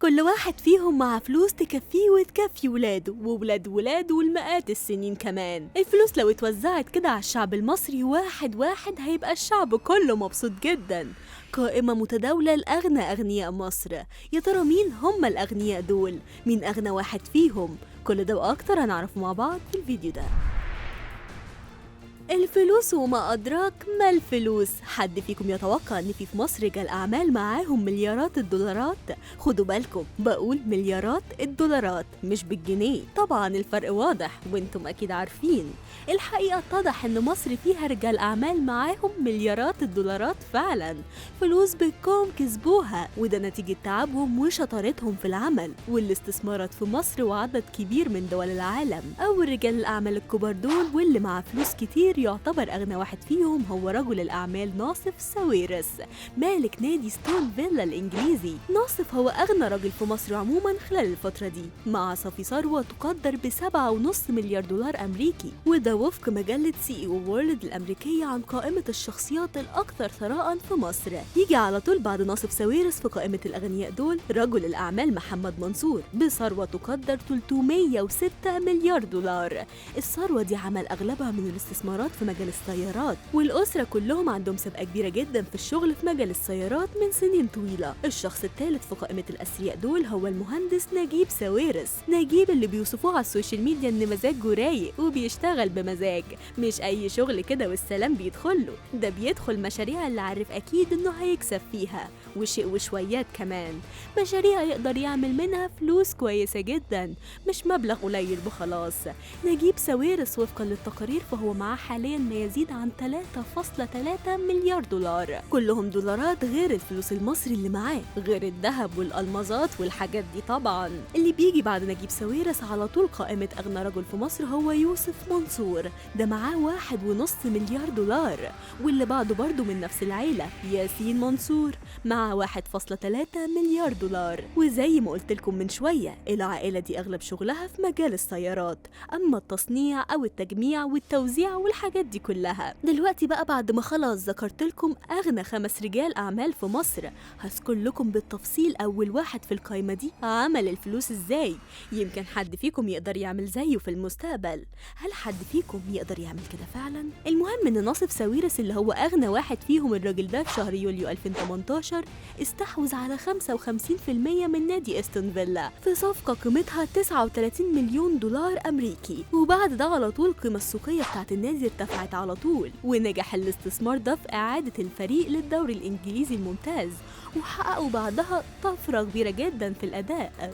كل واحد فيهم مع فلوس تكفيه وتكفي ولاده وولاد ولاده والمئات السنين كمان. الفلوس لو اتوزعت كده على الشعب المصري واحد واحد هيبقى الشعب كله مبسوط جدا. قائمة متداولة لأغنى أغنياء مصر. يا ترى مين هم الأغنياء دول؟ مين أغنى واحد فيهم؟ كل ده وأكتر هنعرفه مع بعض في الفيديو ده. الفلوس وما أدراك ما الفلوس. حد فيكم يتوقع إن في مصر رجال أعمال معاهم مليارات الدولارات؟ خدوا بالكم، بقول مليارات الدولارات مش بالجنيه، طبعا الفرق واضح وانتم أكيد عارفين. الحقيقة اتضح إن مصر فيها رجال أعمال معاهم مليارات الدولارات فعلا، فلوس بالكوم كسبوها، وده نتيجة تعبهم وشطارتهم في العمل والاستثمارات في مصر وعدد كبير من دول العالم. أول رجال الأعمال الكبار دول واللي معاه فلوس كتير يعتبر أغنى واحد فيهم هو رجل الأعمال ناصف ساويرس، مالك نادي ستون فيلا الإنجليزي. ناصف هو أغنى راجل في مصر عموما خلال الفترة دي، مع صافي ثروة تقدر ب7.5 مليار دولار أمريكي، وده وفق مجلة CEO وورلد الأمريكية عن قائمة الشخصيات الأكثر ثراء في مصر. يجي على طول بعد ناصف ساويرس في قائمة الأغنياء دول رجل الأعمال محمد منصور بثروة تقدر 306 مليار دولار. الثروة دي عمل أغلبها من الاستثمارات في مجال السيارات، والأسرة كلهم عندهم سابقة كبيرة جدا في الشغل في مجال السيارات من سنين طويلة. الشخص الثالث في قائمة الأثرياء دول هو المهندس نجيب ساويرس. نجيب اللي بيوصفوه على السوشيال ميديا إن مزاجه رايق وبيشتغل بمزاج، مش أي شغل كده والسلام بيدخله، ده بيدخل مشاريع اللي عارف أكيد إنه هيكسب فيها، وشيء وشويات كمان، مشاريع يقدر يعمل منها فلوس كويسة جدا، مش مبلغ قليل بخلاص. نجيب ساويرس وفقا للتقارير فهو معاه حاليا ما يزيد عن 3.3 مليار دولار، كلهم دولارات غير الفلوس المصري اللي معاه، غير الذهب والألمازات والحاجات دي طبعا. اللي بيجي بعد نجيب ساويرس على طول قائمة أغنى رجل في مصر هو يوسف منصور، ده معاه 1.5 مليار دولار. واللي بعده برضه من نفس العيلة ياسين منصور مع 1.3 مليار دولار. وزي ما قلت لكم من شوية العائلة دي أغلب شغلها في مجال السيارات، أما التصنيع أو التجميع والتوزيع والحاجات دي كلها. دلوقتي بقى بعد ما خلاص ذكرت لكم أغنى 5 رجال أعمال في مصر، هذكر لكم بالتفصيل أول واحد في القائمة دي عمل الفلوس إزاي. يمكن حد فيكم يقدر يعمل زيه في المستقبل. هل حد فيكم يقدر يعمل كده فعلا؟ المهم إن ناصف ساويرس اللي هو أغنى واحد فيهم الراجل ده في شهر يوليو 2018 استحوذ على 55% من نادي استون فيلا في صفقة قيمتها 39 مليون دولار أمريكي. وبعد ده على طول القيمة السوقية بتاعت النادي ارتفعت على طول، ونجح الاستثمار ده في إعادة الفريق للدوري الإنجليزي الممتاز، وحققوا بعدها طفرة كبيرة جدا في الأداء.